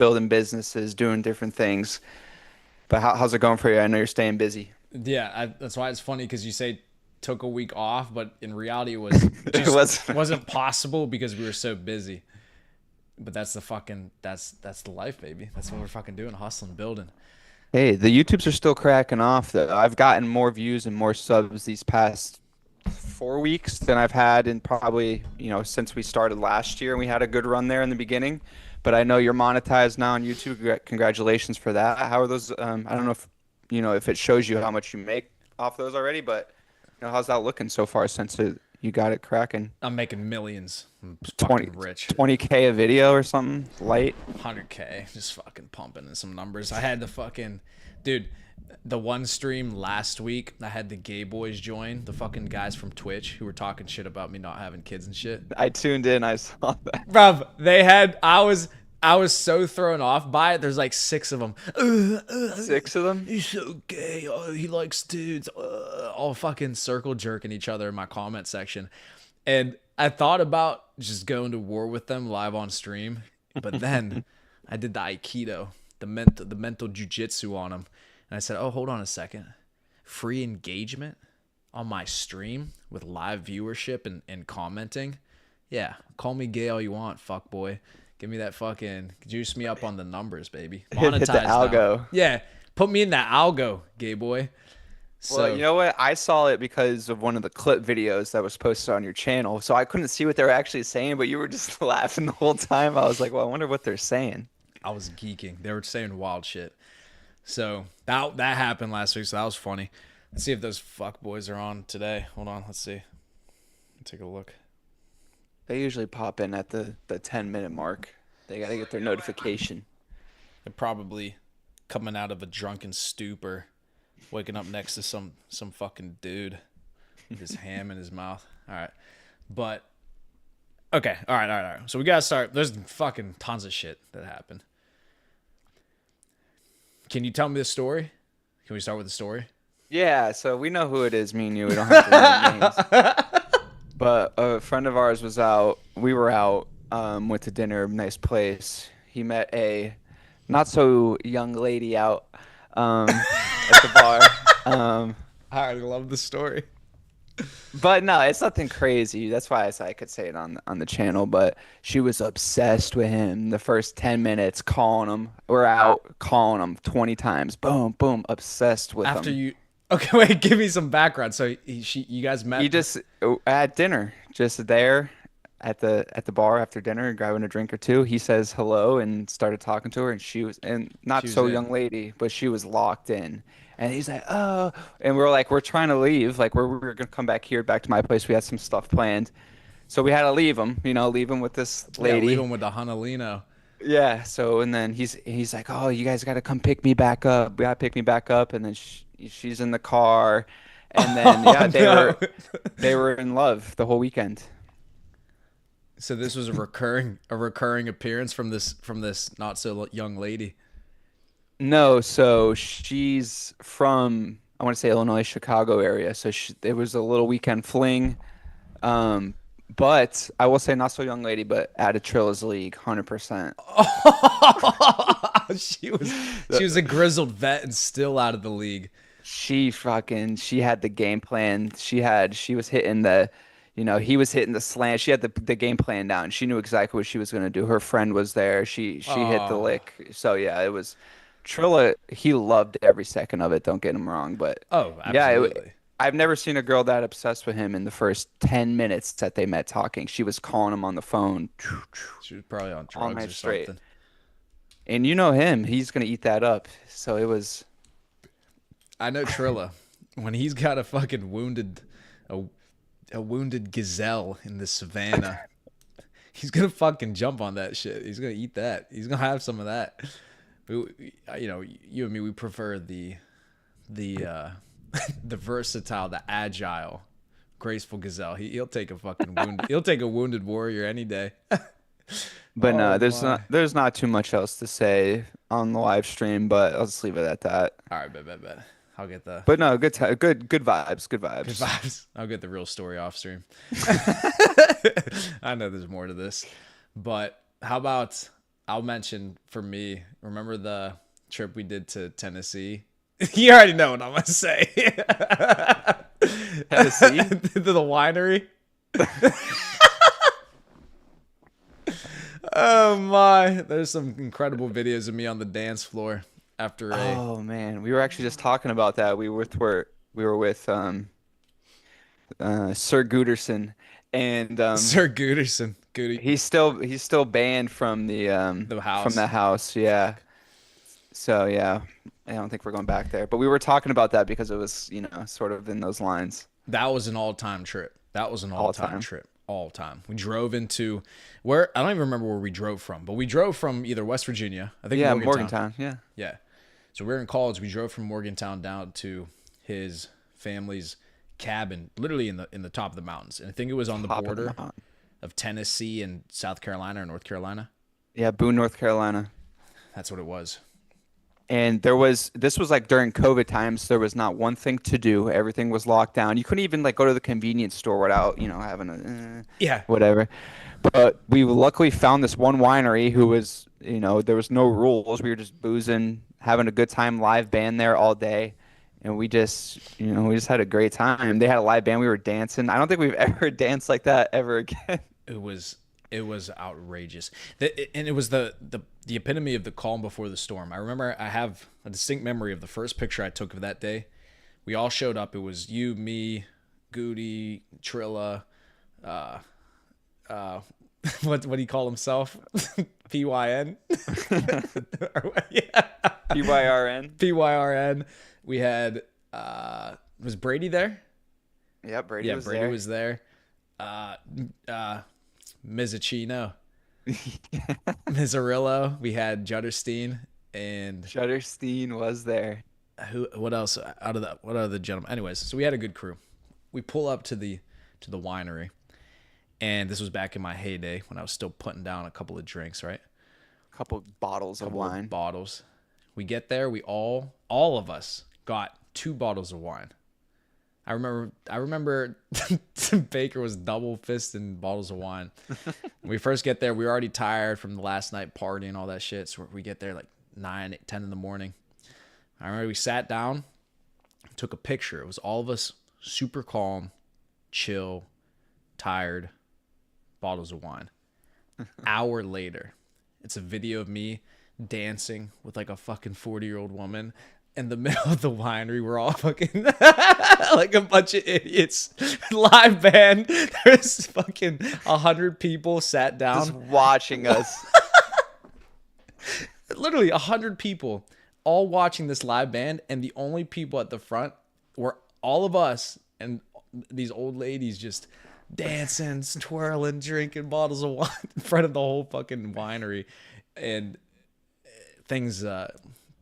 building businesses, doing different things. But how's it going for you? I know you're staying busy. Yeah, that's why it's funny because you say took a week off, but in reality, it was It just was. wasn't possible because we were so busy. But that's the life, baby. That's what we're fucking doing, hustling, building. Hey, the YouTubes are still cracking off though. I've gotten more views and more subs these past 4 weeks than I've had in probably, since we started last year and we had a good run there in the beginning. But I know you're monetized now on YouTube. Congratulations for that. How are those? I don't know if it shows you how much you make off those already, but how's that looking so far since you got it cracking? I'm making millions. I'm 20 fucking rich. 20K a video or something light. 100K, just fucking pumping in some numbers. I had the fucking dude, the one stream last week. I had the gay boys join, the fucking guys from Twitch who were talking shit about me not having kids and shit. I tuned in. I saw that. Bruv, they had. I was so thrown off by it. There's like six of them. 6 of them. He's so gay. Oh, he likes dudes. All fucking circle jerking each other in my comment section. And I thought about just going to war with them live on stream, but then I did the Aikido, the mental jujitsu on them, and I said, "Oh, hold on a second, free engagement on my stream with live viewership and commenting. Yeah, call me gay all you want, fuck boy. Give me that fucking juice me up on the numbers, baby. Hit the Monetize now. algo. Yeah, put me in that algo, gay boy." Well, you So know what? I saw it because of one of the clip videos that was posted on your channel. So I couldn't see what they were actually saying, but you were just laughing the whole time. I was like, well, I wonder what they're saying. I was geeking. They were saying wild shit. So that happened last week. So that was funny. Let's see if those fuck boys are on today. Hold on. Let's see. Take a look. They usually pop in at the 10-minute mark. They got to get their notification. They're probably coming out of a drunken stupor, waking up next to some fucking dude with his ham in his mouth. All right. But okay. All right. All right. All right. So we gotta start. There's fucking tons of shit that happened. Can you tell me the story? Can we start with the story? Yeah, so we know who it is, me and you. We don't have to name names. But a friend of ours was out. We were out, went to dinner, nice place. He met a not so young lady out at the bar. I love the story. But no, it's nothing crazy. That's why I could say it on the channel. But she was obsessed with him. The first 10 minutes, calling him. We're out calling him 20 times. Boom, boom, obsessed with After him. you, okay, wait, give me some background. So you guys He met. just at dinner, just there at the bar after dinner, grabbing a drink or two. He says hello and started talking to her, and she was and not She was so in. young lady, but she was locked in. And he's like, oh, and we're like, we're trying to leave, like we're gonna come back here, back to my place. We had some stuff planned, so we had to leave him, leave him with this Yeah, leave lady. him with the Honolino. Yeah. So and then he's like, oh, you guys got to come pick me back up. We got to pick me back up, and then she's in the car, and then Oh yeah, they no! were they were in love the whole weekend. So this was a recurring appearance from this not so young lady. No, so she's from I want to say Illinois, Chicago area. So it was a little weekend fling. Um, but I will say not so young lady, but out of Trilla's league, 100%. She was a grizzled vet and still out of the league. She had the game plan. She was hitting he was hitting the slant. She had the game plan down. She knew exactly what she was going to do. Her friend was there. She hit the Oh, lick. So yeah, it was Trilla. He loved every second of it. Don't get him wrong, but oh, yeah, absolutely. I've never seen a girl that obsessed with him in the first 10 minutes that they met talking. She was calling him on the phone She was probably on all drugs night or straight. something. And you know him, he's gonna eat that up. So it was I know Trilla when he's got a, a wounded gazelle in the savannah. He's gonna fucking jump on that shit. He's gonna eat that. He's gonna have some of that. You and me, we prefer the the versatile, the agile, graceful gazelle. He'll take a fucking wound. He'll take a wounded warrior any day. but Oh no, there's my. not too much else to say on the live stream, but I'll just leave it at that. All right, bet. I'll get the But no, good vibes, good good vibes. vibes. I'll get the real story off stream. I know there's more to this, but how about I'll mention for me. Remember the trip we did to Tennessee? You already know what I'm gonna say. Tennessee? To the winery. Oh my! There's some incredible videos of me on the dance floor after a Oh man, we were actually just talking about that. We were with Sir Gooderson, and Sir Gooderson. Goody. he's still banned The from house. the house. Yeah. So yeah, I don't think we're going back there. But we were talking about that because it was, sort of in those lines That was an all-time trip. That was an all all-time time. trip. All time. We drove into where I don't even remember where we drove from, but we drove from either West Virginia, I think Yeah, Morgantown. Morgantown. Yeah. Yeah. So we were in college. We drove from Morgantown down to his family's cabin, literally in the top of the mountains. And I think it was on the Top of the border mountain. of Tennessee and South Carolina or North Carolina. Yeah, Boone, North Carolina. That's what it was. And this was like during COVID times. There was not one thing to do. Everything was locked down. You couldn't even like go to the convenience store without, having a Yeah. whatever. But we luckily found this one winery who was, there was no rules. We were just boozing, having a good time, live band there all day. And we just had a great time. They had a live band. We were dancing. I don't think we've ever danced like that ever again. It was it was outrageous. And it was the epitome of the calm before the storm. I remember I have a distinct memory of the first picture I took of that day. We all showed up. It was you, me, Goody, Trilla, uh, what do you call himself? PYN. Yeah. PYRN. PYRN. We had was Brady there? Yeah, Brady Yeah, was Brady there. was there. Mizzacino, Mizzarillo. We had Jutterstein and Shutterstein was there. who? What else out of that? What other gentlemen? Anyways, so we had a good crew. We pull up to the winery, and this was back in my heyday when I was still putting down a couple of drinks, right? A couple bottles of Couple of wine. bottles. We get there. We all of us got 2 bottles of wine. I remember Baker was double fisting bottles of wine. When we first get there, we were already tired from the last night party and all that shit. So we get there like 9, 10 in the morning. I remember we sat down, took a picture. It was all of us super calm, chill, tired, bottles of wine. Hour later, it's a video of me dancing with like a fucking 40-year-old woman in the middle of the winery. We're all fucking like a bunch of idiots. Live band. There's fucking 100 people sat Just down. watching us. Literally 100 people all watching this live band, and the only people at the front were all of us and these old ladies just dancing, twirling, drinking bottles of wine in front of the whole fucking winery. And things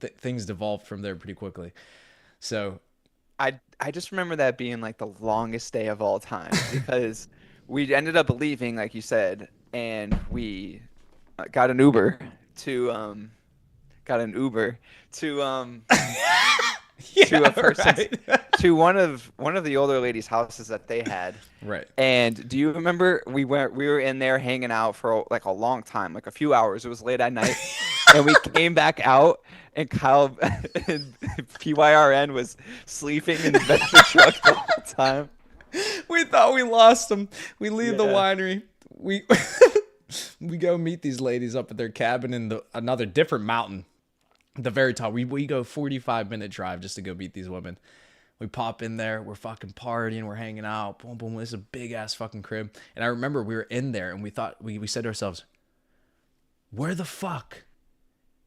things devolved from there pretty quickly. So I just remember that being like the longest day of all time because we ended up leaving, like you said, and we got an Uber to got an Uber to to a person's right. to one of the older ladies' houses that they had. Right. And do you remember we were in there hanging out for like a long time, like a few hours. It was late at night, and we came back out, and Kyle and PYRN was sleeping in the bed of the truck the whole time. We thought we lost them. We leave the Yeah. winery. We we go meet these ladies up at their cabin in another different mountain. At the very top. We go 45-minute drive just to go meet these women. We pop in there. We're fucking partying. We're hanging out. Boom, boom. This is a big ass fucking crib. And I remember we were in there and we thought we said to ourselves, where the fuck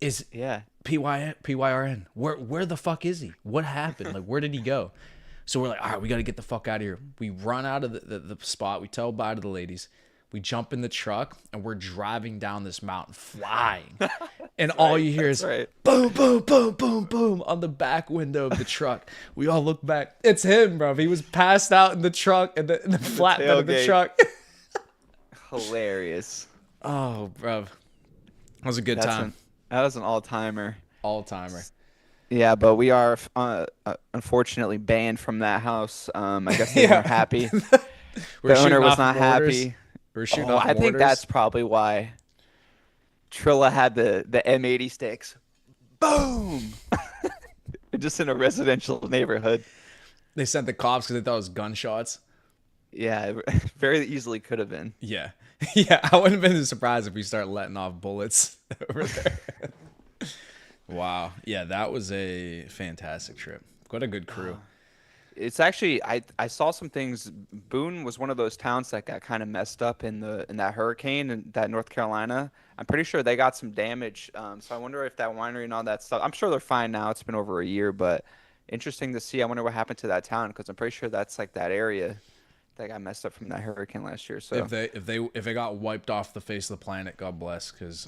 is Yeah. PYRN? Where the fuck is he? What happened? Like, where did he go? So we're like, all right, we got to get the fuck out of here. We run out of the spot. We tell bye to the ladies. We jump in the truck and we're driving down this mountain flying. And all you hear is right. boom, boom, boom, boom, boom on the back window of the truck. We all look back. It's him, bro. He was passed out in the truck, in the flatbed of the tailgate. truck. Hilarious. Oh, bro. That was a good That's time. that was an all-timer. All timer. Yeah, but we are unfortunately banned from that house. I guess they weren't happy. We're The owner shooting was off not mortars. happy. We're shooting Oh, off I think mortars. that's probably why. Trilla had the M80 sticks. Boom! Just in a residential neighborhood. They sent the cops because they thought it was gunshots. Yeah, it very easily could have been. Yeah. Yeah, I wouldn't have been surprised if we start letting off bullets over there. Wow. Yeah, that was a fantastic trip. What a good crew. It's actually I saw some things. Boone was one of those towns that got kind of messed up in that hurricane in that North Carolina. I'm pretty sure they got some damage. So I wonder if that winery and all that stuff. I'm sure they're fine now. It's been over a year, but interesting to see. I wonder what happened to that town because I'm pretty sure that's like that area that got messed up from that hurricane last year. So If they got wiped off the face of the planet, God bless, because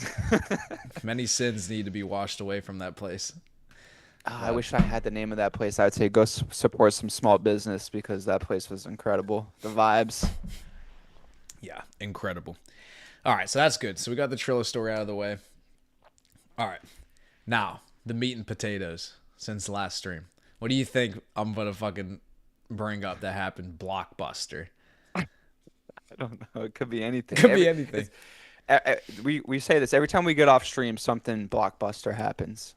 many sins need to be washed away from that place. I wish I had the name of that place. I would say go support some small business because that place was incredible. The vibes. Yeah, incredible. All right, so that's good. So we got the Trilla story out of the way. All right, now the meat and potatoes since the last stream. What do you think I'm gonna fucking bring up that happened? Blockbuster. I don't know. It could be anything. Could be anything. We say this every time we get off stream. Something blockbuster happens.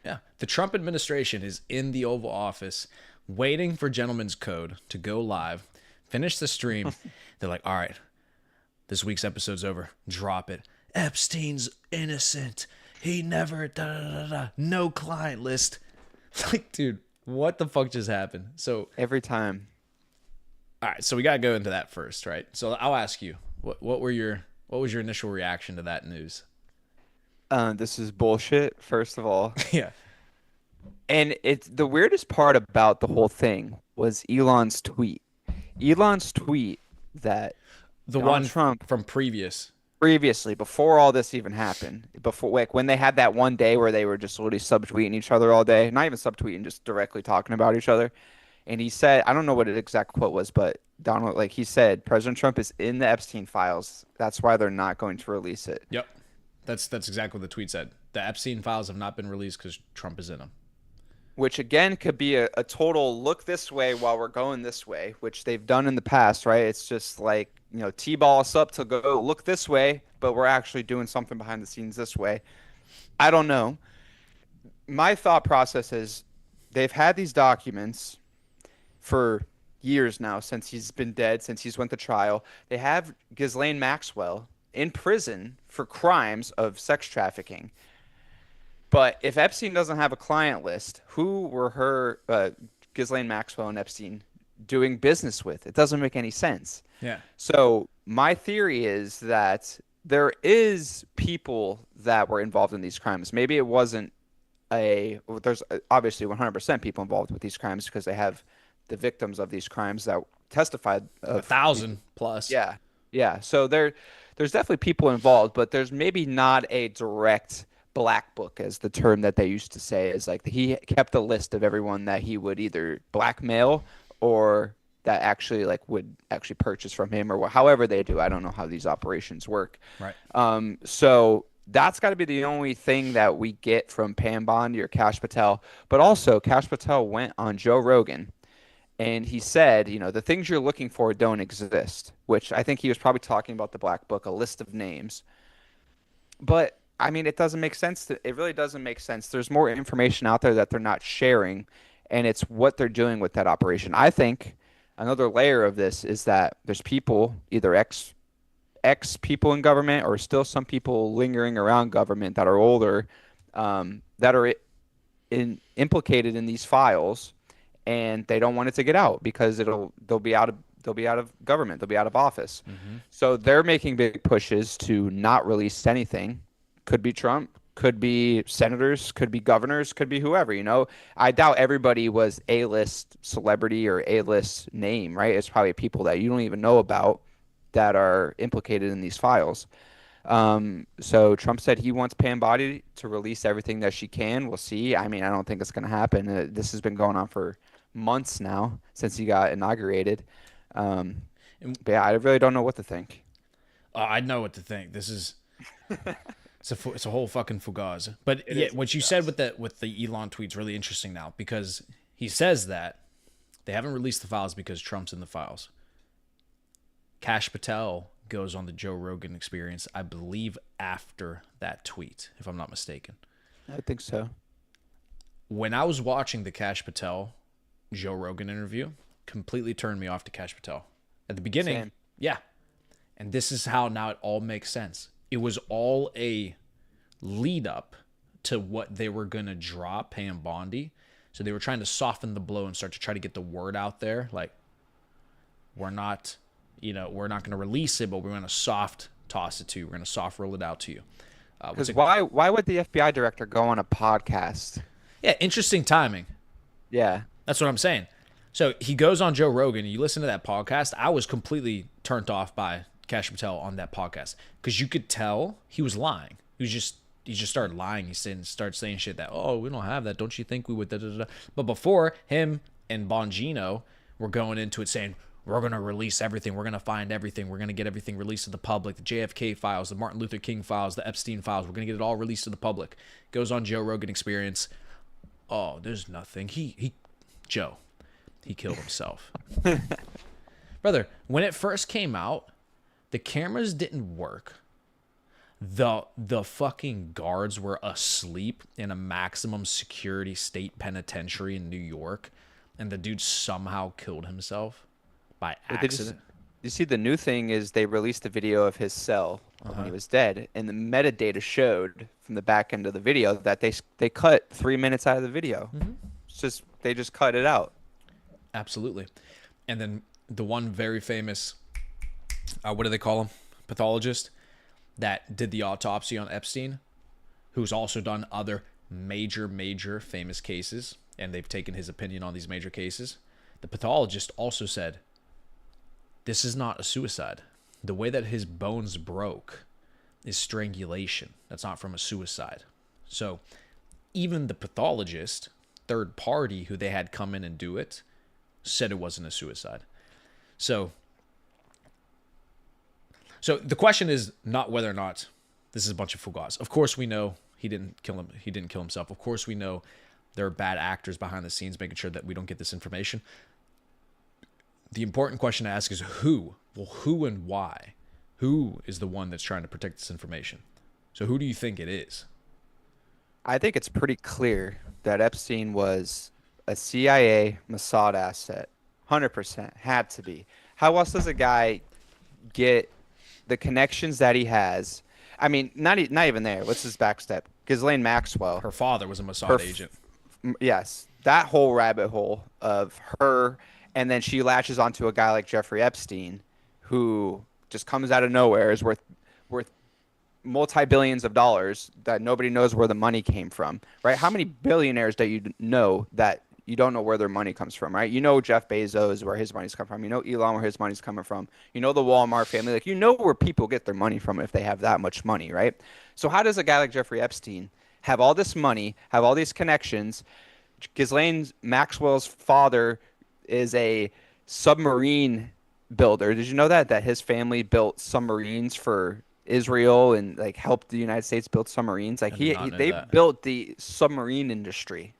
Yeah. The Trump administration is in the Oval Office waiting for Gentleman's Code to go live, finish the stream. They're like, all right, this week's episode's over. Drop it. Epstein's innocent. He never, da da da da. No client list. Like, dude, what the fuck just happened? So, Every time. all right, so we got to go into that first, right? So I'll ask you, what was your initial reaction to that news? This is bullshit, first of all. Yeah. And it's the weirdest part about the whole thing was Elon's tweet. Elon's tweet that The Donald one Trump from previous. previously, before all this even happened, before like when they had that one day where they were just literally subtweeting each other all day, not even subtweeting, just directly talking about each other. And he said, I don't know what the exact quote was, but Donald, like he said, President Trump is in the Epstein files. That's why they're not going to release it. Yep. That's exactly what the tweet said. The Epstein files have not been released because Trump is in them. Which again could be a total look this way while we're going this way, which they've done in the past, right? It's just like, T-ball us up to go look this way, but we're actually doing something behind the scenes this way. I don't know. My thought process is they've had these documents for years now, since he's been dead, since he's went to trial. They have Ghislaine Maxwell in prison for crimes of sex trafficking. But if Epstein doesn't have a client list, who were her, Ghislaine Maxwell and Epstein, doing business with? It doesn't make any sense. Yeah. So my theory is that there is people that were involved in these crimes. Maybe it wasn't there's obviously 100% people involved with these crimes because they have the victims of these crimes that testified of 1,000 plus. Yeah. Yeah. So there's definitely people involved, but there's maybe not a direct black book, as the term that they used to say, is like he kept a list of everyone that he would either blackmail or that actually would actually purchase from him, or however they do. I don't know how these operations work. Right. So that's got to be the only thing that we get from Pam Bondi or Kash Patel. But also Kash Patel went on Joe Rogan and he said, the things you're looking for don't exist, which I think he was probably talking about the black book, a list of names. But I mean, it doesn't make sense. It really doesn't make sense. There's more information out there that they're not sharing, and it's what they're doing with that operation. I think another layer of this is that there's people, either ex people in government or still some people lingering around government that are older, that are implicated in these files, and they don't want it to get out because they'll be out of government, they'll be out of office. Mm-hmm. So they're making big pushes to not release anything. Could be Trump, could be senators, could be governors, could be whoever, I doubt everybody was A-list celebrity or A-list name, right? It's probably people that you don't even know about that are implicated in these files. So Trump said he wants Pam Bondi to release everything that she can. We'll see. I mean, I don't think it's going to happen. This has been going on for months now since he got inaugurated. But yeah, I really don't know what to think. I know what to think. This is... It's a whole fucking fugaz. But yeah, what you said with the Elon tweet's really interesting now, because he says that they haven't released the files because Trump's in the files. Kash Patel goes on the Joe Rogan Experience, I believe after that tweet, if I'm not mistaken. I think so. When I was watching the Kash Patel Joe Rogan interview, completely turned me off to Kash Patel. At the beginning, Same. yeah. And this is how now it all makes sense. It was all a lead up to what they were going to drop, Pam Bondi. So they were trying to soften the blow and start to try to get the word out there. Like, we're not going to release it, but we're going to soft toss it to you. We're going to soft roll it out to you. Because why would the FBI director go on a podcast? Yeah, interesting timing. Yeah. That's what I'm saying. So he goes on Joe Rogan, and you listen to that podcast. I was completely turned off by Kash Patel on that podcast because you could tell he was lying. He just started lying. He started saying shit that, oh, we don't have that. Don't you think we would? Da, da, da. But before, him and Bongino were going into it saying, we're going to release everything. We're going to find everything. We're going to get everything released to the public. The JFK files, the Martin Luther King files, the Epstein files. We're going to get it all released to the public. Goes on Joe Rogan Experience. Oh, there's nothing. Joe, he killed himself. Brother, when it first came out, the cameras didn't work. The fucking guards were asleep in a maximum security state penitentiary in New York, and the dude somehow killed himself by accident. You see, the new thing is they released the video of his cell when he was dead, and the metadata showed from the back end of the video that they cut 3 minutes out of the video. It's they just cut it out. Absolutely. And then the one very famous, what do they call him? Pathologist that did the autopsy on Epstein, who's also done other major famous cases, and they've taken his opinion on these major cases. The pathologist also said, this is not a suicide. The way that his bones broke is strangulation. That's not from a suicide. So even the pathologist, third party who they had come in and do it, said it wasn't a suicide. So the question is not whether or not this is a bunch of fugaz. Of course we know he didn't kill him. He didn't kill himself. Of course we know there are bad actors behind the scenes making sure that we don't get this information. The important question to ask is who? Well, who and why? Who is the one that's trying to protect this information? So who do you think it is? I think it's pretty clear that Epstein was a CIA Mossad asset. 100%. Had to be. How else does a guy get the connections that he has? I mean, not even there. What's his backstep? Ghislaine Maxwell. Her father was a Mossad agent. Yes. That whole rabbit hole of her, and then she latches onto a guy like Jeffrey Epstein, who just comes out of nowhere, is worth multi-billions of dollars that nobody knows where the money came from, right? How many billionaires do you know that you don't know where their money comes from, right? You know Jeff Bezos, where his money's come from. You know Elon, where his money's coming from. You know the Walmart family. Like, you know where people get their money from if they have that much money, right? So how does a guy like Jeffrey Epstein have all this money, have all these connections? Ghislaine Maxwell's father is a submarine builder. Did you know that his family built submarines for Israel and like helped the United States build submarines? Like they built the submarine industry.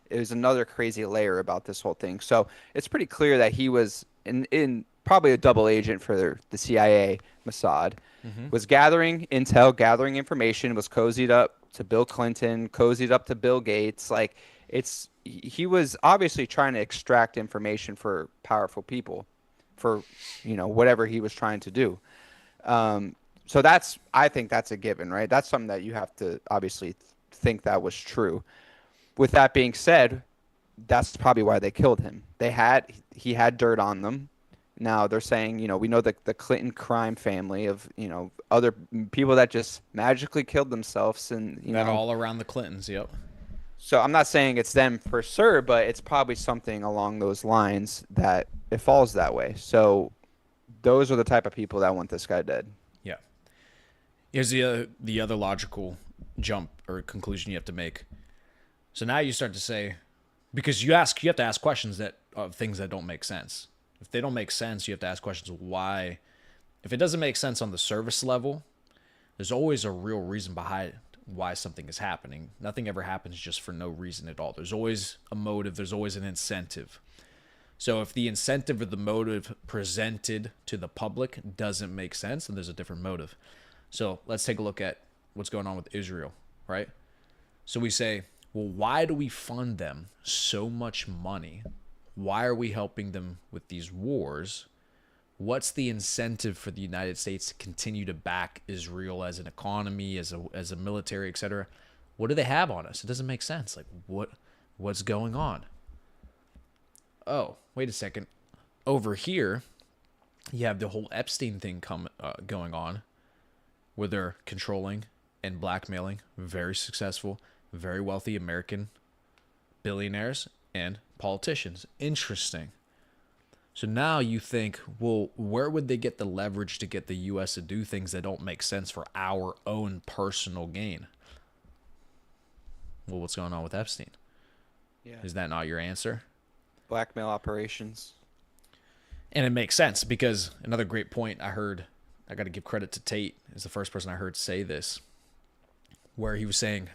It was another crazy layer about this whole thing. So it's pretty clear that he was in probably a double agent for the CIA, Mossad, was gathering intel, gathering information, was cozied up to Bill Clinton, cozied up to Bill Gates. Like he was obviously trying to extract information for powerful people for, whatever he was trying to do. So I think that's a given, right? That's something that you have to obviously think that was true. With that being said, that's probably why they killed him. He had dirt on them. Now they're saying, we know the Clinton crime family of, other people that just magically killed themselves and, that all around the Clintons. Yep. So I'm not saying it's them for sure, but it's probably something along those lines that it falls that way. So those are the type of people that want this guy dead. Yeah. Here's the other logical jump or conclusion you have to make. So now you start to say, because you have to ask questions of things that don't make sense. If they don't make sense, you have to ask questions why. If it doesn't make sense on the service level, there's always a real reason behind why something is happening. Nothing ever happens just for no reason at all. There's always a motive. There's always an incentive. So if the incentive or the motive presented to the public doesn't make sense, then there's a different motive. So let's take a look at what's going on with Israel, right? So we say, well, why do we fund them so much money? Why are we helping them with these wars? What's the incentive for the United States to continue to back Israel as an economy, as a military, etc.? What do they have on us? It doesn't make sense. Like what's going on? Oh, wait a second. Over here, you have the whole Epstein thing going on, where they're controlling and blackmailing very successful, very wealthy American billionaires and politicians. Interesting. So now you think, well, where would they get the leverage to get the U.S. to do things that don't make sense for our own personal gain? Well, what's going on with Epstein? Yeah. Is that not your answer? Blackmail operations. And it makes sense because another great point I heard, I got to give credit to Tate, is the first person I heard say this, where he was saying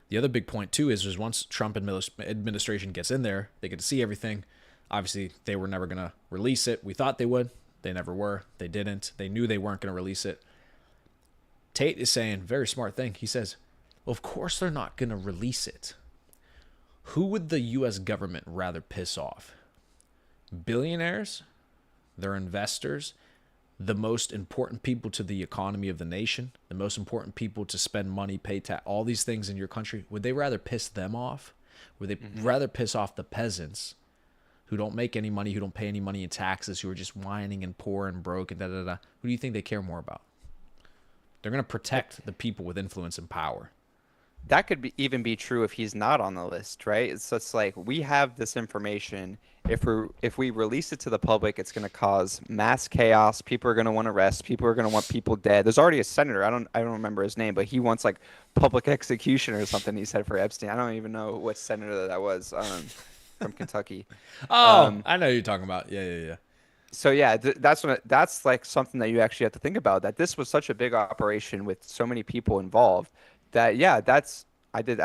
the other big point too is once Trump administration gets in there, they get to see everything. Obviously, they were never going to release it. We thought they would. They never were. They didn't. They knew they weren't going to release it. Tate is saying, very smart thing. He says, well, of course they're not going to release it. Who would the U.S. government rather piss off? Billionaires, their investors, the most important people to the economy of the nation, the most important people to spend money, pay tax, all these things in your country. Would they rather piss them off? Would they rather piss off the peasants who don't make any money, who don't pay any money in taxes, who are just whining and poor and broke and da-da-da? Who do you think they care more about? They're going to protect the people with influence and power. That could even be true if he's not on the list, right? It's like we have this information. If we release it to the public, it's going to cause mass chaos. People are going to want arrests. People are going to want people dead. There's already a senator. I don't remember his name, but he wants like public execution or something. He said for Epstein. I don't even know what senator that was from Kentucky. I know who you're talking about. Yeah. So yeah, that's like something that you actually have to think about. That this was such a big operation with so many people involved. That yeah, I did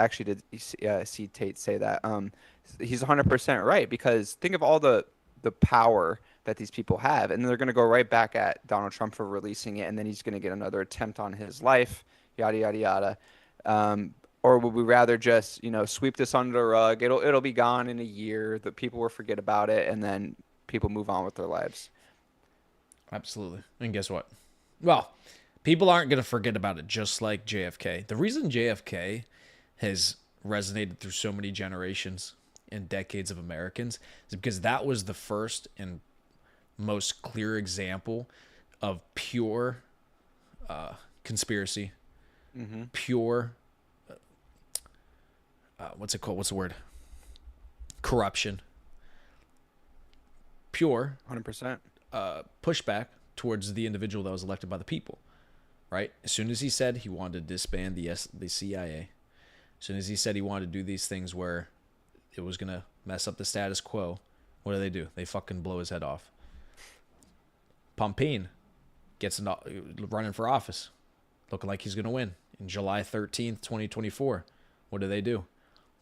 see Tate say that. He's 100% right because think of all the power that these people have, and they're going to go right back at Donald Trump for releasing it, and then he's going to get another attempt on his life, yada yada yada. Or would we rather just sweep this under the rug? It'll be gone in a year. The people will forget about it, and then people move on with their lives. Absolutely. And guess what? Well, people aren't going to forget about it, just like JFK. The reason JFK has resonated through so many generations and decades of Americans is because that was the first and most clear example of pure conspiracy, pure, what's it called? What's the word? Corruption. Pure 100%. pushback towards the individual that was elected by the people. Right? As soon as he said he wanted to disband the CIA, as soon as he said he wanted to do these things where it was going to mess up the status quo, what do? They fucking blow his head off. Pompeo gets running for office, looking like he's going to win. In July 13th, 2024, what do?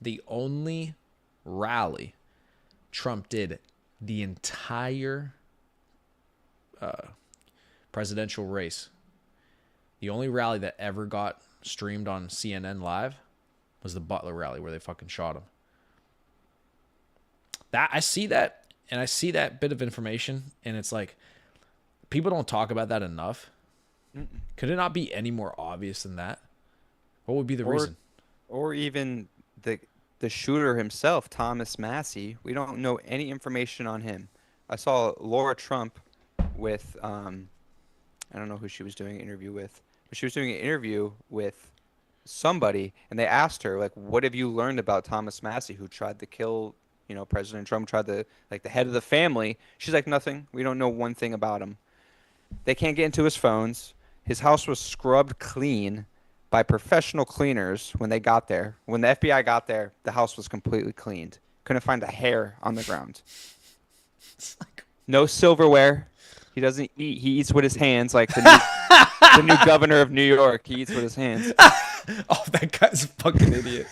The only rally Trump did the entire presidential race, the only rally that ever got streamed on CNN Live was the Butler rally where they fucking shot him. I see that bit of information, and it's like people don't talk about that enough. Could it not be any more obvious than that? What would be the reason? Or even the shooter himself, Thomas Massey. We don't know any information on him. I saw Laura Trump with I don't know who she was doing an interview with. She was doing an interview with somebody, and they asked her, like, what have you learned about Thomas Massey, who tried to kill, President Trump, tried to, like, the head of the family? She's like, nothing. We don't know one thing about him. They can't get into his phones. His house was scrubbed clean by professional cleaners when they got there. When the FBI got there, the house was completely cleaned. Couldn't find a hair on the ground. No silverware. He doesn't eat. He eats with his hands, like the new governor of New York. He eats with his hands. Oh, that guy's a fucking idiot.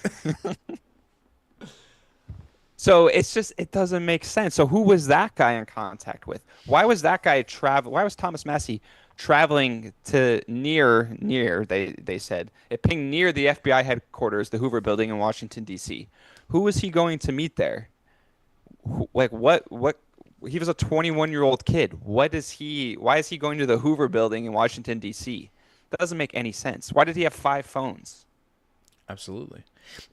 So it's just it doesn't make sense. So who was that guy in contact with? Why was that guy travel? Why was Thomas Massey traveling to near they said it pinged near the FBI headquarters, the Hoover Building in Washington D.C. Who was he going to meet there? Like what he was a 21-year-old kid. What is he why is he going to the Hoover Building in Washington D.C.? That doesn't make any sense. Why did he have five phones? Absolutely.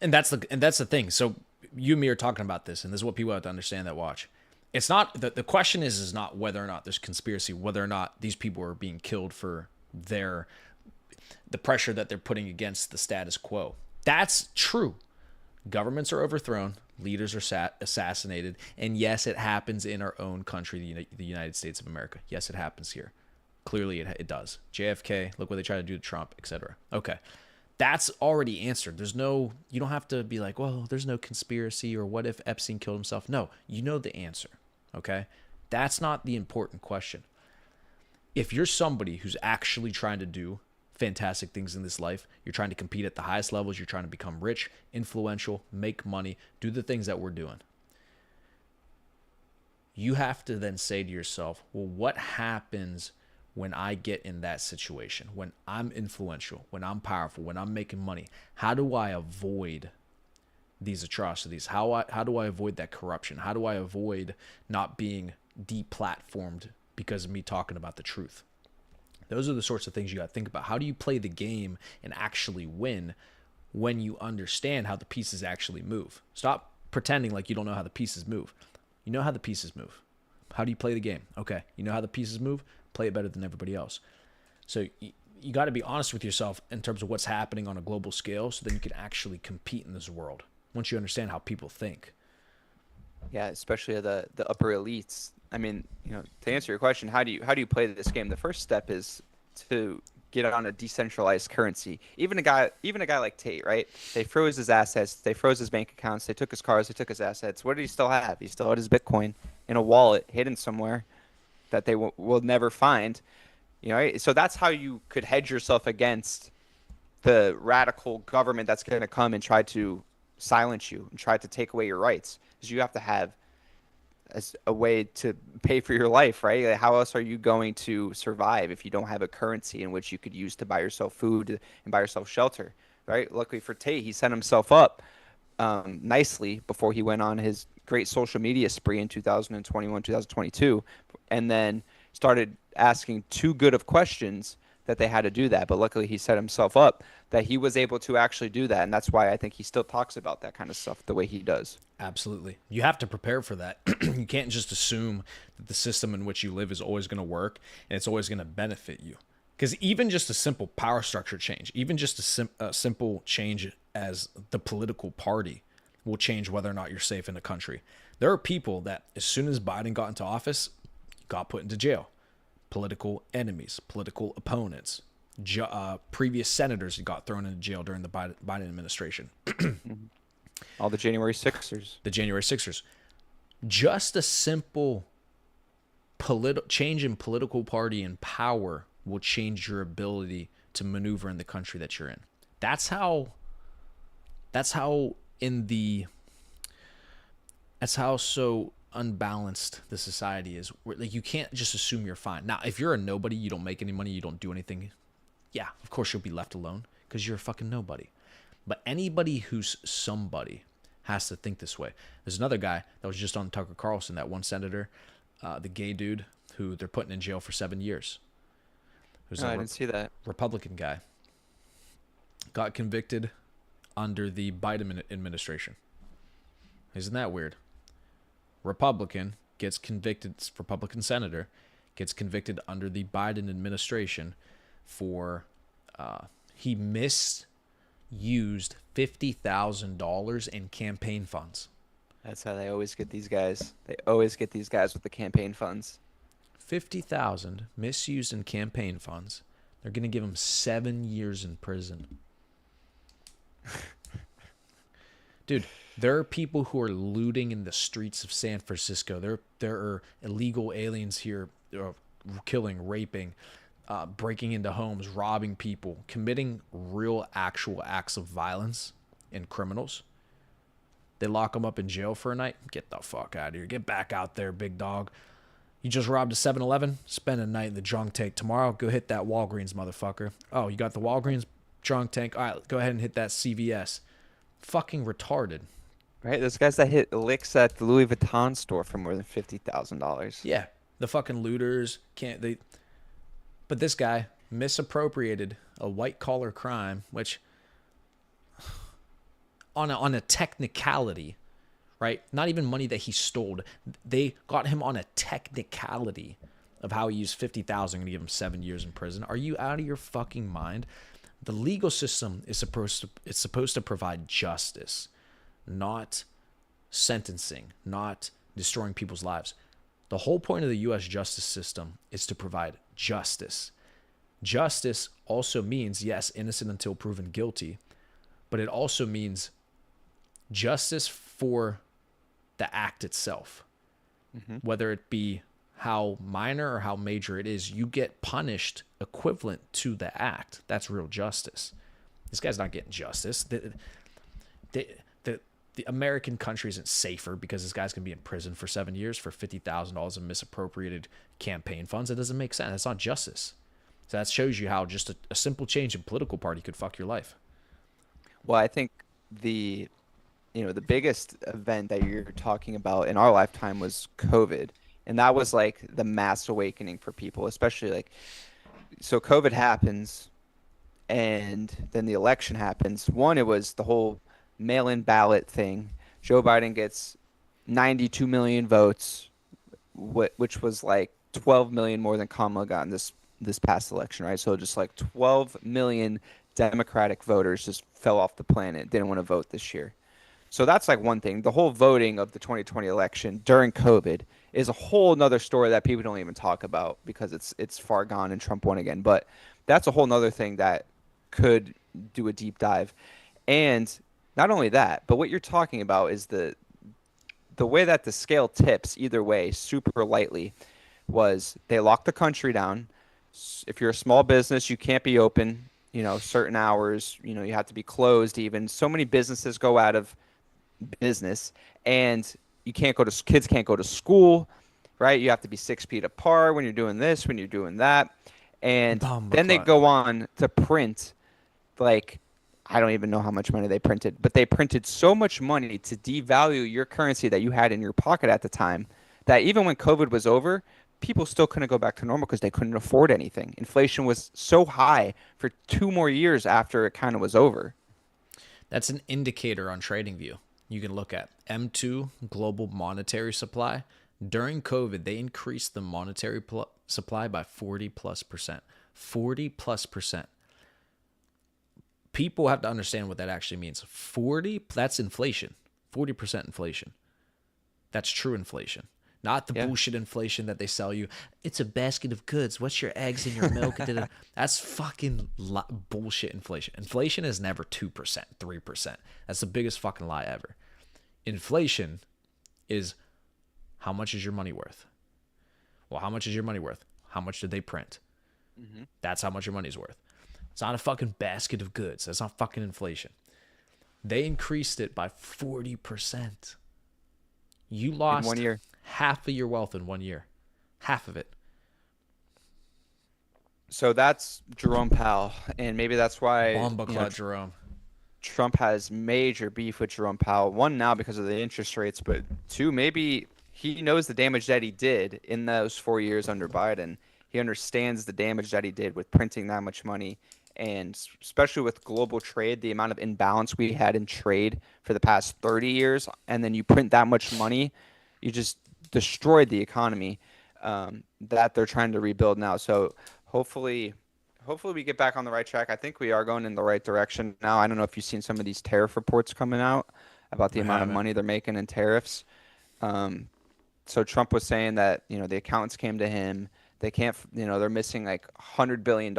And that's the thing. So you and me are talking about this, and this is what people have to understand that watch. It's not the question is not whether or not there's conspiracy, whether or not these people are being killed for their the pressure that they're putting against the status quo. That's true. Governments are overthrown, leaders are assassinated, and yes, it happens in our own country, the United States of America. Yes, it happens here. Clearly, it does. JFK, look what they try to do to Trump, etc. Okay, that's already answered. You don't have to be like, well, there's no conspiracy or what if Epstein killed himself. No, you know the answer. Okay, that's not the important question. If you're somebody who's actually trying to do fantastic things in this life, you're trying to compete at the highest levels, you're trying to become rich, influential, make money, do the things that we're doing. You have to then say to yourself, well, what happens when I get in that situation, when I'm influential, when I'm powerful, when I'm making money? How do I avoid these atrocities? How do I avoid that corruption? How do I avoid not being deplatformed because of me talking about the truth? Those are the sorts of things you got to think about. How do you play the game and actually win when you understand how the pieces actually move? Stop pretending like you don't know how the pieces move. You know how the pieces move. How do you play the game? Okay, you know how the pieces move? Play it better than everybody else. So you got to be honest with yourself in terms of what's happening on a global scale so then you can actually compete in this world once you understand how people think. Yeah, especially the upper elites. I mean, to answer your question, how do you play this game? The first step is to get on a decentralized currency. Even a guy like Tate, right? They froze his assets, they froze his bank accounts, they took his cars, they took his assets. What did he still have? He still had his Bitcoin in a wallet hidden somewhere that they will never find. So that's how you could hedge yourself against the radical government that's going to come and try to silence you and try to take away your rights. Is you have to have as a way to pay for your life, right? Like, how else are you going to survive if you don't have a currency in which you could use to buy yourself food and buy yourself shelter, right? Luckily for Tate, he set himself up nicely before he went on his great social media spree in 2021, 2022, and then started asking too good of questions that they had to do that. But luckily, he set himself up that he was able to actually do that. And that's why I think he still talks about that kind of stuff the way he does. Absolutely. You have to prepare for that. You can't just assume that the system in which you live is always going to work and it's always going to benefit you. Because even just a simple power structure change, even just a simple change as the political party will change whether or not you're safe in a country. There are people that as soon as Biden got into office, got put into jail. Political enemies, political opponents, previous senators got thrown into jail during the Biden administration. All the January Sixers. The January Sixers. Just a simple change in political party and power will change your ability to maneuver in the country that you're in. That's how so unbalanced the society is. Like, you can't just assume you're fine. Now, if you're a nobody, you don't make any money, you don't do anything, yeah, of course you'll be left alone because you're a fucking nobody. But anybody who's somebody has to think this way. There's another guy that was just on Tucker Carlson, that one senator, the gay dude who they're putting in jail for 7 years. I didn't see that. Republican guy. Got convicted under the Biden administration. Isn't that weird? Republican gets convicted, Republican senator gets convicted under the Biden administration for he misused $50,000 in campaign funds. That's how they always get these guys. They always get these guys with the campaign funds. 50,000 misused in campaign funds. They're going to give him 7 years in prison. Dude, there are people who are looting in the streets of San Francisco. There are illegal aliens here killing, raping, breaking into homes, robbing people, committing real actual acts of violence and criminals. They lock them up in jail for a night. Get the fuck out of here. Get back out there, big dog. You just robbed a 7-Eleven. Spend a night in the drunk tank. Tomorrow, go hit that Walgreens, motherfucker. Oh, you got the Walgreens drunk tank. All right, go ahead and hit that CVS. Fucking retarded. Right? Those guys that hit licks at the Louis Vuitton store for more than $50,000. Yeah, the fucking looters can't they? But this guy misappropriated a white collar crime, which on a technicality, right? Not even money that he stole. They got him on a technicality of how he used 50,000 and give him 7 years in prison. Are you out of your fucking mind? The legal system is supposed to provide justice, not sentencing, not destroying people's lives. The whole point of the US justice system is to provide justice. Justice also means, yes, innocent until proven guilty, but it also means justice for the act itself. Whether it be how minor or how major it is, you get punished equivalent to the act. That's real justice. This guy's not getting justice. The American country isn't safer because this guy's going to be in prison for 7 years for $50,000 of misappropriated campaign funds. It doesn't make sense. That's not justice. So that shows you how just a simple change in political party could fuck your life. Well, I think the the biggest event that you're talking about in our lifetime was COVID. And that was like the mass awakening for people, especially like, so COVID happens and then the election happens. One, it was the whole mail-in ballot thing. Joe Biden gets 92 million votes, which was like 12 million more than Kamala got in this past election, right? So just like 12 million Democratic voters just fell off the planet, didn't want to vote this year. So that's like one thing. The whole voting of the 2020 election during COVID is a whole nother story that people don't even talk about because it's far gone and Trump won again. But that's a whole nother thing that could do a deep dive. And not only that, but what you're talking about is the way that the scale tips either way super lightly was they locked the country down. If you're a small business, you can't be open, certain hours, you have to be closed even. So many businesses go out of business and kids can't go to school, right? You have to be 6 feet apart when you're doing this, when you're doing that. And then they go on to print, like, I don't even know how much money they printed, but they printed so much money to devalue your currency that you had in your pocket at the time that even when COVID was over, people still couldn't go back to normal because they couldn't afford anything. Inflation was so high for 2 more years after it kind of was over. That's an indicator on TradingView. You can look at M2, global monetary supply. During COVID, they increased the monetary supply by 40+%. 40+%. People have to understand what that actually means. That's inflation. 40% inflation. That's true inflation. Not the bullshit inflation that they sell you. It's a basket of goods. What's your eggs and your milk? That's fucking bullshit inflation. Inflation is never 2%, 3%. That's the biggest fucking lie ever. Inflation is how much is your money worth? Well, how much is your money worth? How much did they print? That's how much your money's worth. It's not a fucking basket of goods. That's not fucking inflation. They increased it by 40%. You lost in 1 year. Half of your wealth in 1 year. Half of it. So that's Jerome Powell, and maybe that's why Jerome. Trump has major beef with Jerome Powell. One, now because of the interest rates, but two, maybe he knows the damage that he did in those 4 years under Biden. He understands the damage that he did with printing that much money, and especially with global trade, the amount of imbalance we had in trade for the past 30 years, and then you print that much money, you just destroyed the economy that they're trying to rebuild now. So hopefully we get back on the right track. I think we are going in the right direction now. I don't know if you've seen some of these tariff reports coming out about the amount of money they're making in tariffs. So Trump was saying that, the accountants came to him. They can't, they're missing like $100 billion.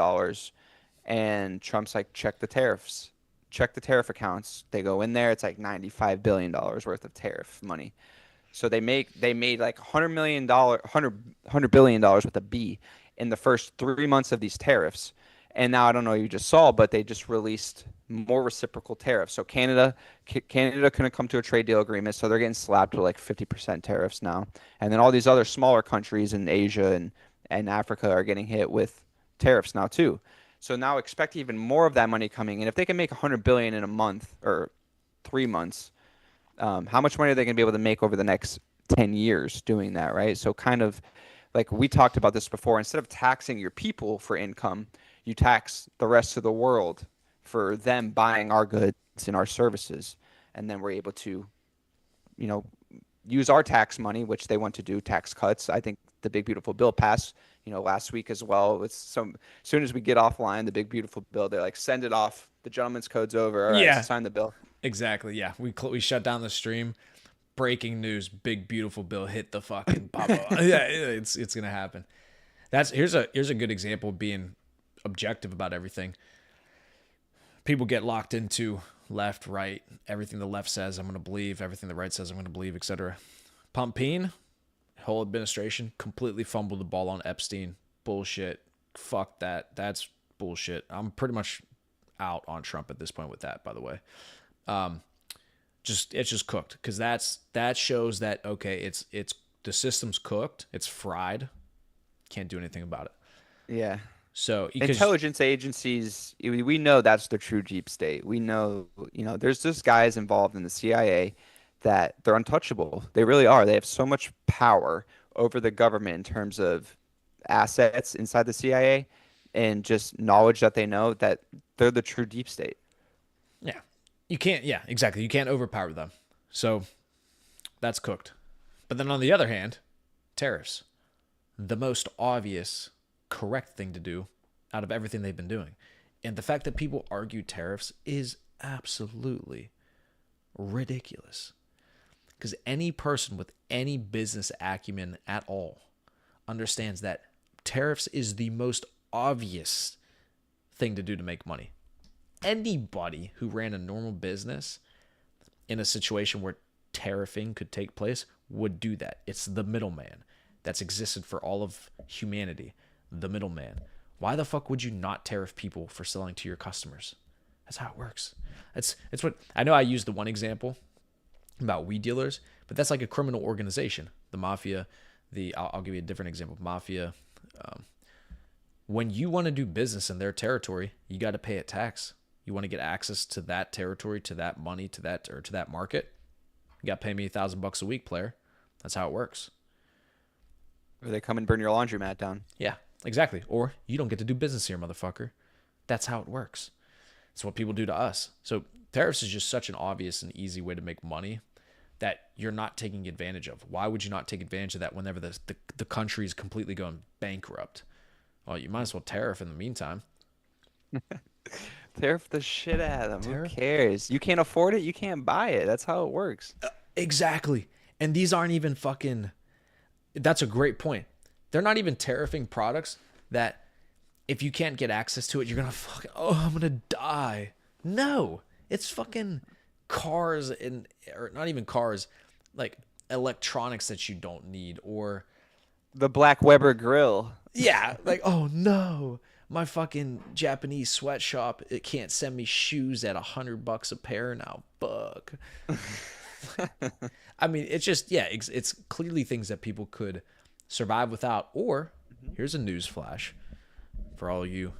And Trump's like, check the tariffs, check the tariff accounts. They go in there. It's like $95 billion worth of tariff money. So they made like $100 billion with a B in the first 3 months of these tariffs. And now I don't know if you just saw, but they just released more reciprocal tariffs. So Canada couldn't come to a trade deal agreement, so they're getting slapped with like 50% tariffs now. And then all these other smaller countries in Asia and Africa are getting hit with tariffs now too. So now expect even more of that money coming in. If they can make 100 billion in a month or 3 months, how much money are they going to be able to make over the next 10 years doing that, right? So kind of like we talked about this before, instead of taxing your people for income, you tax the rest of the world for them buying our goods and our services. And then we're able to, you know, use our tax money, which they want to do tax cuts. I think the big beautiful bill passed, last week as well. It's some as soon as we get offline, the big beautiful bill, they're like, send it off. The gentleman's code's over. All right, Yeah, sign the bill. exactly. Yeah, we shut down the stream. Breaking news: big beautiful bill hit the fucking pop up. Yeah, it's gonna happen. Here's a good example of being objective about everything. People get locked into left, right, everything the left says I'm gonna believe, everything the right says I'm gonna believe, etc. Pompeen, whole administration completely fumbled the ball on Epstein. Bullshit. Fuck that. That's bullshit. I'm pretty much out on Trump at this point with that, by the way. It's just cooked, because that shows that, okay, it's the system's cooked, it's fried, can't do anything about it. Yeah. So Intelligence agencies, we know that's the true deep state. We know, there's just guys involved in the CIA that they're untouchable. They really are. They have so much power over the government in terms of assets inside the CIA and just knowledge that they know that they're the true deep state. yeah, you can't, yeah, exactly, you can't overpower them. So that's cooked. But then on the other hand, tariffs, the most obvious correct thing to do out of everything they've been doing. And the fact that people argue tariffs is absolutely ridiculous. Because any person with any business acumen at all understands that tariffs is the most obvious thing to do to make money. Anybody who ran a normal business in a situation where tariffing could take place would do that. It's the middleman that's existed for all of humanity. The middleman. Why the fuck would you not tariff people for selling to your customers? That's how it works. It's what I know. I used the one example about weed dealers, but that's like a criminal organization. The mafia. I'll give you a different example. Mafia. When you want to do business in their territory, you got to pay a tax. You want to get access to that territory, to that money, to that market. You got to pay me $1,000 a week, player. That's how it works. Or they come and burn your laundromat down. Yeah, exactly. Or you don't get to do business here, motherfucker. That's how it works. It's what people do to us. So tariffs is just such an obvious and easy way to make money that you're not taking advantage of. Why would you not take advantage of that whenever the country is completely going bankrupt? Well, you might as well tariff in the meantime. Tariff the shit out of them. Tariff? Who cares? You can't afford it, you can't buy it. That's how it works. Exactly. And these aren't even fucking... That's a great point. They're not even tariffing products that if you can't get access to it, you're going to fucking... Oh, I'm going to die. No. It's fucking cars or not even cars, like electronics that you don't need, or... The Black Weber grill. Yeah, like, oh no, my fucking Japanese sweatshop, it can't send me shoes at $100 a pair now. Fuck. I mean, it's just, yeah, it's clearly things that people could survive without. Or here's a news flash for all you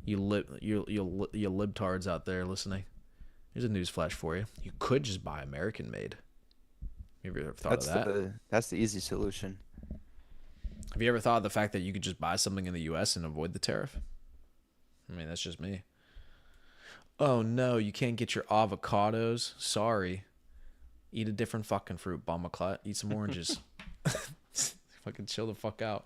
libtards out there listening. Here's a news flash for you. You could just buy American made. Have you ever thought of that? That's the easy solution. Have you ever thought of the fact that you could just buy something in the U.S. and avoid the tariff? I mean, that's just me. Oh, no, you can't get your avocados. Sorry. Eat a different fucking fruit, Bomaclat. Eat some oranges. Fucking chill the fuck out.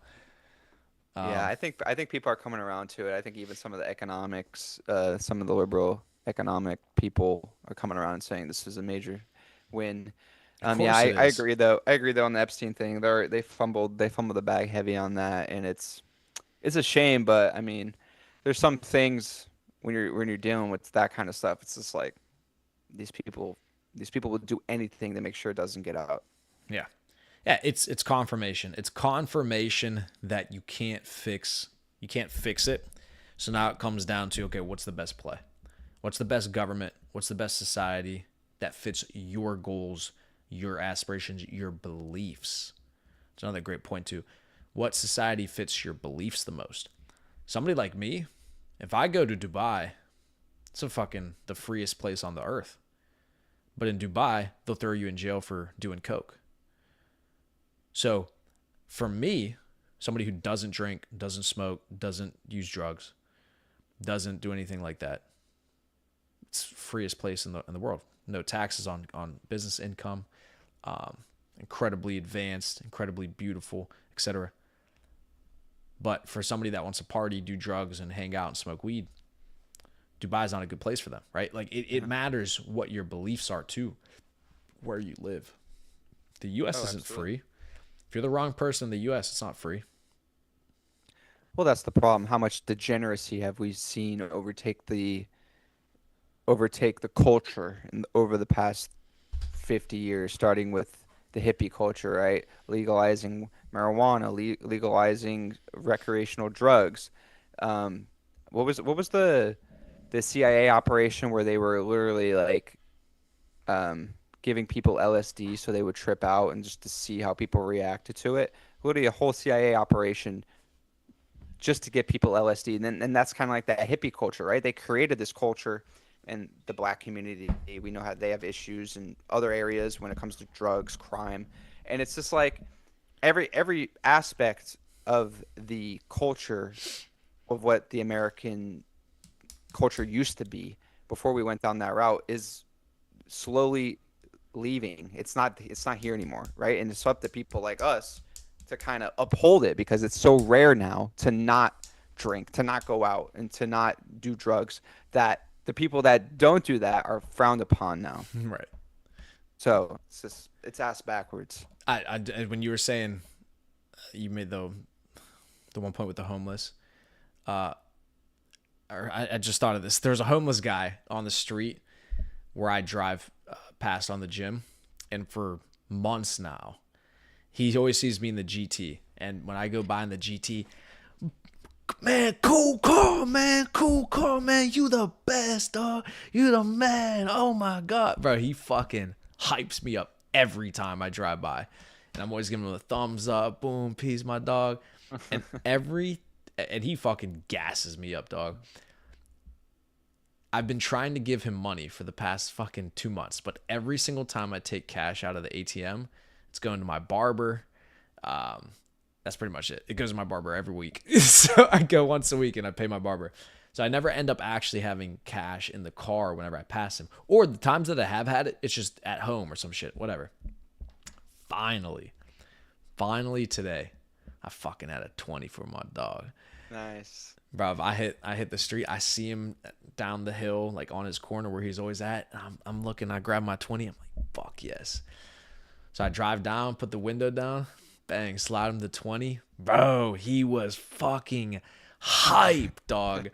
Yeah, I think people are coming around to it. I think even some of the economics, some of the liberal economic people are coming around and saying this is a major win. Yeah, I agree though. I agree though on the Epstein thing. They fumbled the bag heavy on that, and it's a shame. But I mean, there's some things when you're dealing with that kind of stuff. It's just like these people will do anything to make sure it doesn't get out. Yeah, yeah. It's confirmation. It's confirmation that you can't fix it. So now it comes down to, okay, what's the best play? What's the best government? What's the best society that fits your goals, your aspirations, your beliefs? It's another great point too. What society fits your beliefs the most? Somebody like me, if I go to Dubai, it's a fucking the freest place on the earth. But in Dubai, they'll throw you in jail for doing coke. So for me, somebody who doesn't drink, doesn't smoke, doesn't use drugs, doesn't do anything like that, it's the freest place in the world. No taxes on business income, incredibly advanced, incredibly beautiful, etc. But for somebody that wants to party, do drugs, and hang out and smoke weed, Dubai's not a good place for them, right? Like it matters what your beliefs are too, where you live. The U.S. isn't free. If you're the wrong person in the U.S., it's not free. Well, that's the problem. How much degeneracy have we seen overtake the culture over the past 50 years, starting with the hippie culture, right? Legalizing marijuana, legalizing recreational drugs. Um, what was the CIA operation where they were literally like giving people LSD so they would trip out and just to see how people reacted to it? Literally a whole CIA operation just to get people LSD. And that's kind of like that hippie culture, right? They created this culture and the black community. We know how they have issues in other areas when it comes to drugs, crime. And it's just like every aspect of the culture of what the American culture used to be before we went down that route is slowly leaving. It's not here anymore, right? And it's up to people like us to kind of uphold it because it's so rare now to not drink, to not go out, and to not do drugs that the people that don't do that are frowned upon now. Right. So it's ass backwards. When you were saying you made the one point with the homeless, I just thought of this. There's a homeless guy on the street where I drive past on the gym, and for months now, he always sees me in the GT, and when I go by in the GT, man, cool car, man, you the best, dog, you the man, oh my god, bro, he fucking hypes me up every time I drive by, and I'm always giving him a thumbs up, boom, peace, my dog, and he fucking gasses me up, dog. I've been trying to give him money for the past fucking 2 months, but every single time I take cash out of the ATM, it's going to my barber. That's pretty much it. It goes to my barber every week. So I go once a week and I pay my barber. So I never end up actually having cash in the car whenever I pass him. Or the times that I have had it, it's just at home or some shit, whatever. Finally today, I fucking had a 20 for my dog. Nice. Bro, I hit the street. I see him down the hill, like on his corner where he's always at. I'm looking. I grab my 20. I'm like, fuck yes. So I drive down, put the window down, bang, slide him the 20. Bro, he was fucking hype, dog.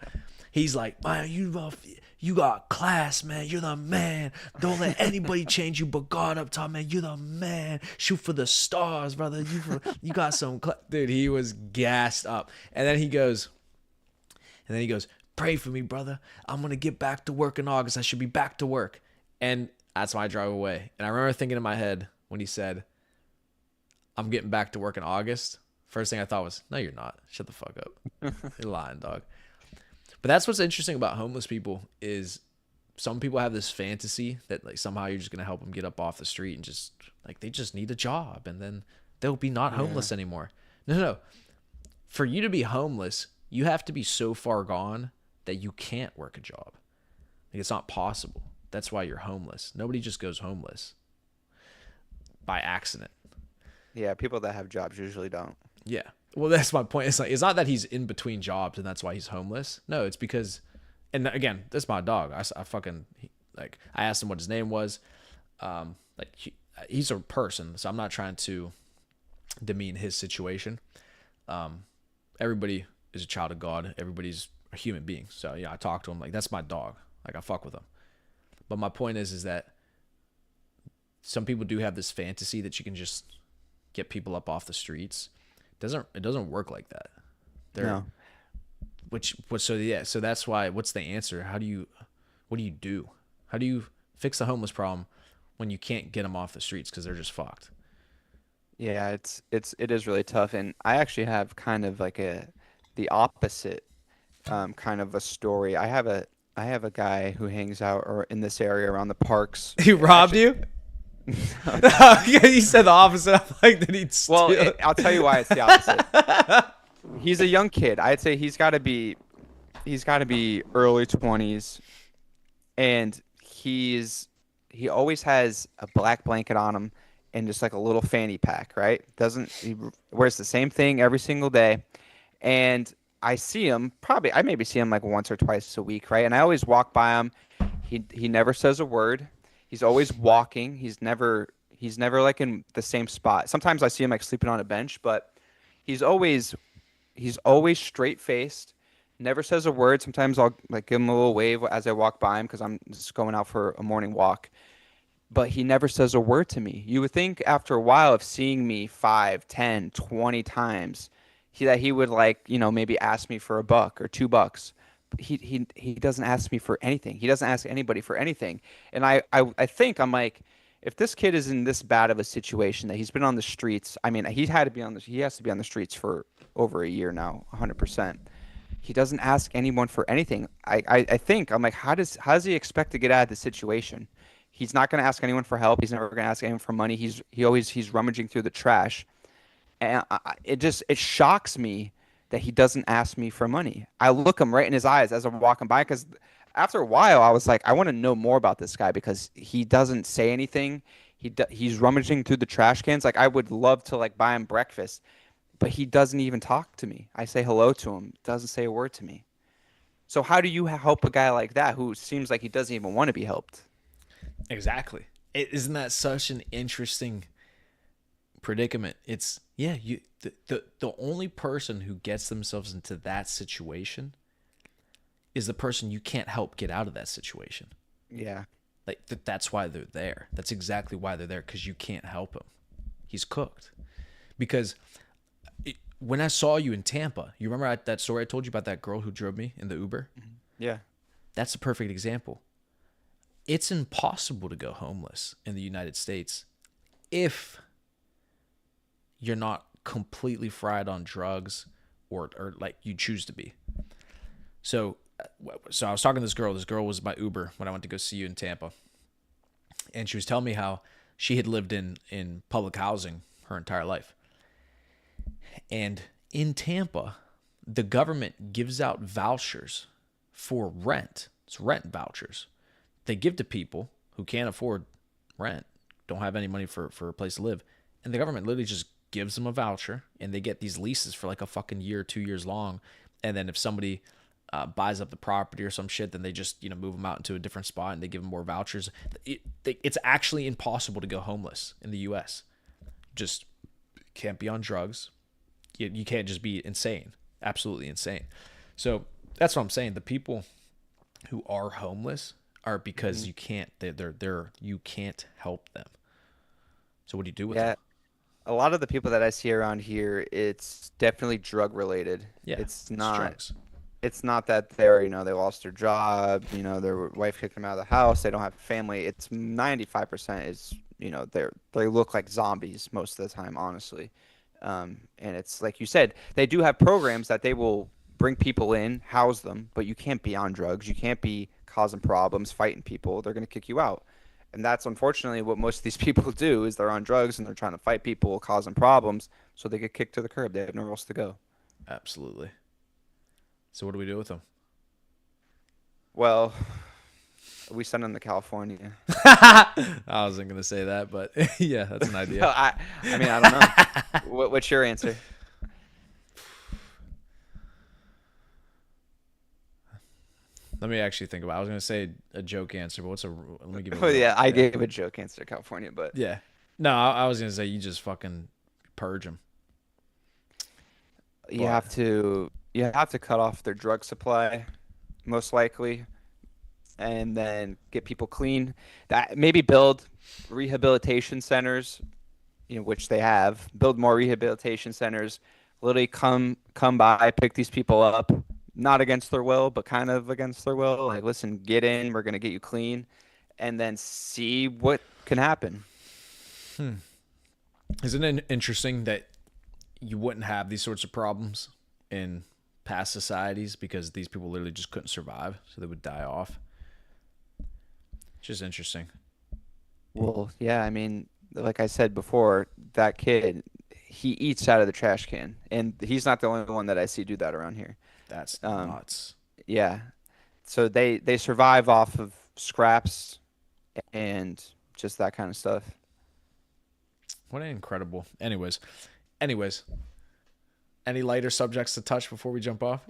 He's like, man, you got class, man. You're the man. Don't let anybody change you but God up top, man. You're the man. Shoot for the stars, brother. You got some class. Dude, he was gassed up. And then he goes, pray for me, brother. I'm going to get back to work in August. I should be back to work. And that's why I drive away. And I remember thinking in my head when he said, I'm getting back to work in August. First thing I thought was, no, you're not. Shut the fuck up. You're lying, dog. But that's what's interesting about homeless people is some people have this fantasy that like somehow you're just going to help them get up off the street and just like they just need a job and then they'll be not homeless anymore. No. For you to be homeless, you have to be so far gone that you can't work a job. Like it's not possible. That's why you're homeless. Nobody just goes homeless by accident. Yeah, people that have jobs usually don't. Yeah. Well, that's my point. It's like it's not that he's in between jobs and that's why he's homeless. No, it's because, and again, that's my dog. I asked him what his name was. He's a person, so I'm not trying to demean his situation. Everybody is a child of God. Everybody's a human being. So yeah, I talk to him like that's my dog. Like I fuck with him. But my point is that some people do have this fantasy that you can just get people up off the streets. It doesn't work like that. No. So yeah, so that's why. What's the answer? What do you do? How do you fix the homeless problem when you can't get them off the streets because they're just fucked? Yeah, it is really tough, and I actually have kind of like the opposite kind of a story. I have a guy who hangs out or in this area around the parks. He robbed Actually, you? no, You said the opposite. I'm like, did he well, steal? I'll tell you why it's the opposite. He's a young kid. I'd say he's got to be early 20s, and he always has a black blanket on him and just like a little fanny pack, right? Doesn't he wears the same thing every single day, and I see him probably I maybe see him like once or twice a week, right? And I always walk by him. He never says a word. He's always walking. He's never like in the same spot. Sometimes I see him like sleeping on a bench, but he's always he's always straight faced, never says a word. Sometimes I'll like give him a little wave as I walk by him because I'm just going out for a morning walk. But he never says a word to me. You would think after a while of seeing me 5, 10, 20 times, that he would like, maybe ask me for a buck or $2. But he doesn't ask me for anything. He doesn't ask anybody for anything. And I think I'm like, if this kid is in this bad of a situation that he's been on the streets, I mean, he has to be on the streets for over a year now, 100%. He doesn't ask anyone for anything. I think I'm like, how does he expect to get out of the situation? He's not going to ask anyone for help. He's never going to ask anyone for money. He's rummaging through the trash, and it shocks me that he doesn't ask me for money. I look him right in his eyes as I'm walking by because after a while I was like, I want to know more about this guy because he doesn't say anything. He's rummaging through the trash cans. Like I would love to like buy him breakfast, but he doesn't even talk to me. I say hello to him, doesn't say a word to me. So how do you help a guy like that who seems like he doesn't even want to be helped? Exactly. Isn't that such an interesting predicament? It's yeah, the only person who gets themselves into that situation is the person you can't help get out of that situation. Yeah. Like that's why they're there. That's exactly why they're there because you can't help him. He's cooked. Because when I saw you in Tampa, you remember that story I told you about that girl who drove me in the Uber? Yeah. That's a perfect example. It's impossible to go homeless in the United States if you're not completely fried on drugs or like you choose to be. So I was talking to this girl. This girl was my Uber when I went to go see you in Tampa. And she was telling me how she had lived in public housing her entire life. And in Tampa, the government gives out vouchers for rent. It's rent vouchers. They give to people who can't afford rent, don't have any money for a place to live. And the government literally just gives them a voucher and they get these leases for like a fucking year, 2 years long. And then if somebody buys up the property or some shit, then they just, move them out into a different spot and they give them more vouchers. It's actually impossible to go homeless in the U.S. Just can't be on drugs. You can't just be insane, absolutely insane. So that's what I'm saying. The people who are homeless are because you can't. You can't help them. So what do you do with them? A lot of the people that I see around here, it's definitely drug related. Yeah, It's it's not drugs. it's not that they lost their job, their wife kicked them out of the house, they don't have a family. It's 95% is, they look like zombies most of the time, honestly. And it's like you said, they do have programs that they will bring people in, house them, but you can't be on drugs. You can't be causing problems, fighting people. They're going to kick you out. And that's unfortunately what most of these people do is they're on drugs and they're trying to fight people, causing problems, so they get kicked to the curb. They have nowhere else to go. Absolutely. So what do we do with them? Well, we send them to California. I wasn't gonna say that, but yeah, that's an idea. No, I mean, I don't know. What's your answer? Let me actually think about it. I was gonna say a joke answer, but let me give you a Oh real, yeah, I gave a joke answer to California, but yeah. No, I was gonna say you just fucking purge them. you But have to you have to cut off their drug supply, most likely, and then get people clean. That maybe build rehabilitation centers, which they have. Build more rehabilitation centers. Literally come by, pick these people up, not against their will, but kind of against their will. Like, listen, get in, we're gonna get you clean, and then see what can happen. Isn't it interesting that you wouldn't have these sorts of problems in past societies because these people literally just couldn't survive, so they would die off? It's just interesting. Well, yeah, I mean, like I said before, that kid, he eats out of the trash can, and he's not the only one that I see do that around here. That's Um, nuts. yeah, so they survive off of scraps and just that kind of stuff. What an incredible. Anyways, any lighter subjects to touch before we jump off?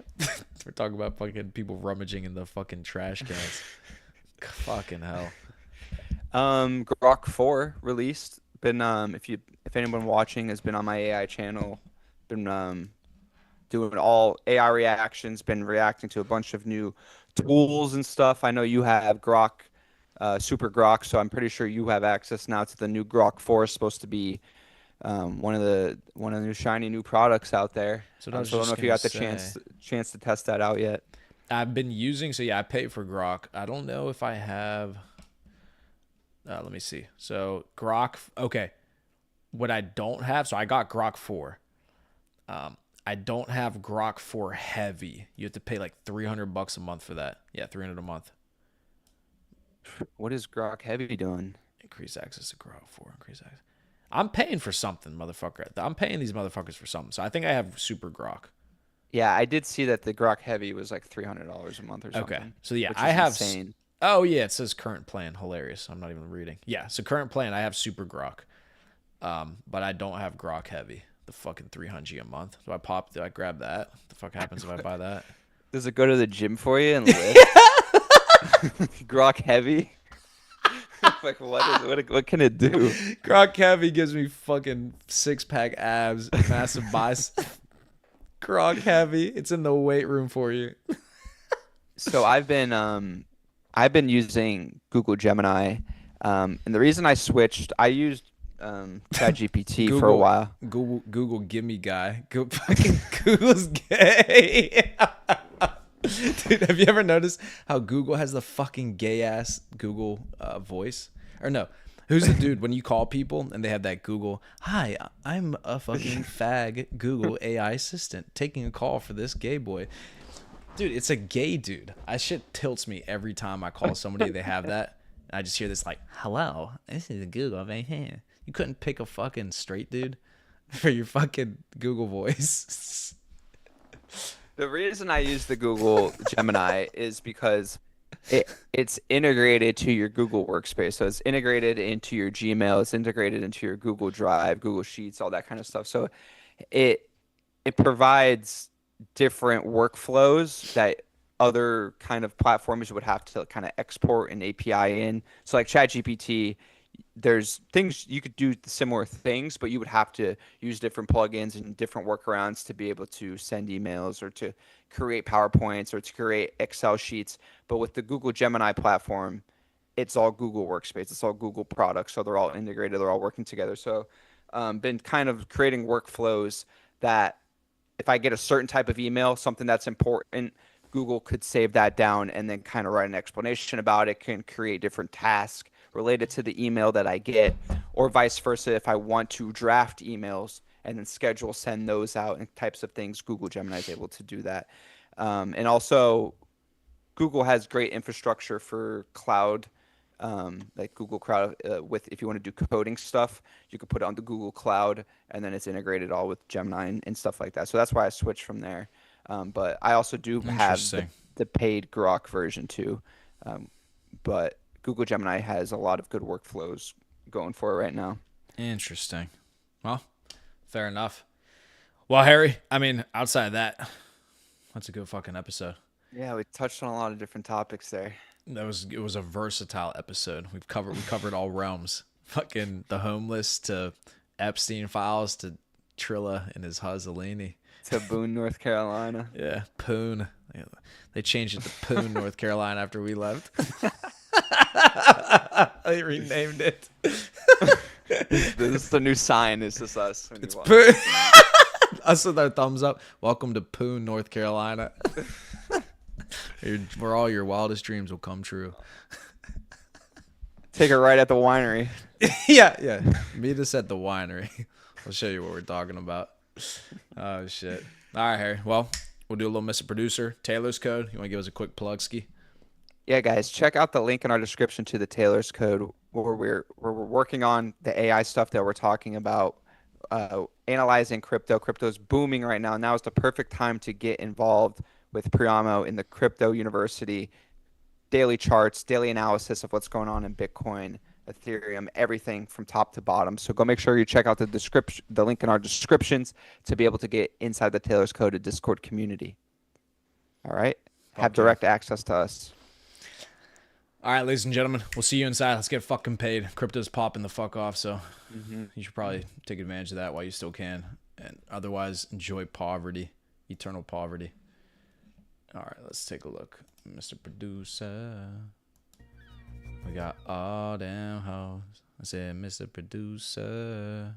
We're talking about fucking people rummaging in the fucking trash cans. Fucking hell. Grok 4 released. Been if anyone watching has been on my AI channel, been doing all AI reactions, been reacting to a bunch of new tools and stuff. I know you have Grok, Super Grok, so I'm pretty sure you have access now to the new Grok 4. It's supposed to be one of the new shiny new products out there. So I was So I don't know just if you gonna got the say, chance to test that out yet. I've been using. So yeah, I pay for Grok. I don't know if I have. Let me see. So Grok. Okay, what I don't have. So I got Grok 4. I don't have Grok 4 Heavy. You have to pay like $300 a month for that. Yeah, 300 a month. What is Grok Heavy doing? Increase access to Grok 4. Increase access. I'm paying for something, motherfucker. I'm paying these motherfuckers for something. So I think I have Super Grok. Yeah, I did see that the Grok Heavy was like $300 a month or Okay. something, So yeah, which I is have. insane. Oh yeah, it says current plan. Hilarious. I'm not even reading. Yeah, so current plan. I have Super Grok. But I don't have Grok Heavy. The fucking 300 a month. Do I grab that? What the fuck happens if I buy that? Does it go to the gym for you and lift? Grok Heavy? Like what can it do? Grok Heavy gives me fucking 6-pack abs, massive biceps. Grok Heavy. It's in the weight room for you. So I've been using Google Gemini, and the reason I switched, I used ChatGPT for a Google, while. Google, gimme guy. Go fucking Google's gay. Dude, have you ever noticed how Google has the fucking gay ass Google voice? Or no, who's the dude when you call people and they have that Google? Hi, I'm a fucking fag Google AI assistant taking a call for this gay boy. Dude, it's a gay dude. That shit tilts me every time I call somebody. They have that. And I just hear this like, "Hello, this is Google right here." You couldn't pick a fucking straight dude for your fucking Google voice. The reason I use the Google Gemini is because it's integrated to your Google Workspace. So it's integrated into your Gmail, it's integrated into your Google Drive, Google Sheets, all that kind of stuff. So it it provides different workflows that other kind of platforms would have to kind of export an API in. So like ChatGPT, there's things you could do similar things, but you would have to use different plugins and different workarounds to be able to send emails or to create PowerPoints or to create Excel sheets. But with the Google Gemini platform, it's all Google Workspace. It's all Google products. So they're all integrated. They're all working together. So been kind of creating workflows that if I get a certain type of email, something that's important, Google could save that down and then kind of write an explanation about it, can create different tasks related to the email that I get, or vice versa. If I want to draft emails and then schedule, send those out and types of things, Google Gemini is able to do that. And also, Google has great infrastructure for cloud, like Google Cloud. With if you want to do coding stuff, you could put it on the Google Cloud, and then it's integrated all with Gemini and stuff like that. So that's why I switched from there. But I also do have the paid Grok version too. But Google Gemini has a lot of good workflows going for it right now. Interesting. Well, fair enough. Well, Harry, I mean, outside of that, that's a good fucking episode. Yeah, we touched on a lot of different topics there. It was a versatile episode. We covered all realms. Fucking the homeless to Epstein files to Trilla and his Huzzelini. To Boone, North Carolina. Yeah, Poon. They changed it to Poon, North Carolina after we left. They renamed it. This is the new sign. It's just us. It's Poon. Us with our thumbs up. Welcome to Poon, North Carolina. Where all your wildest dreams will come true. Take it right at the winery. Yeah, yeah. Meet us at the winery. I'll show you what we're talking about. Oh shit. All right, Harry. Well, we'll do a little Mr. Producer. Taylor's code. You want to give us a quick plug, ski? Yeah, guys, check out the link in our description to the Taylor's Code, where we're working on the AI stuff that we're talking about, analyzing crypto. Crypto's booming right now. Now is the perfect time to get involved with Priamo in the crypto university. Daily charts, daily analysis of what's going on in Bitcoin, Ethereum, everything from top to bottom. So go make sure you check out the description, the link in our descriptions to be able to get inside the Taylor's Code Discord community. All right, have Okay. direct access to us. All right, ladies and gentlemen, we'll see you inside. Let's get fucking paid. Crypto's popping the fuck off, so you should probably take advantage of that while you still can. And otherwise, enjoy poverty, eternal poverty. All right, let's take a look. Mr. Producer. We got all damn hoes. I said, Mr. Producer.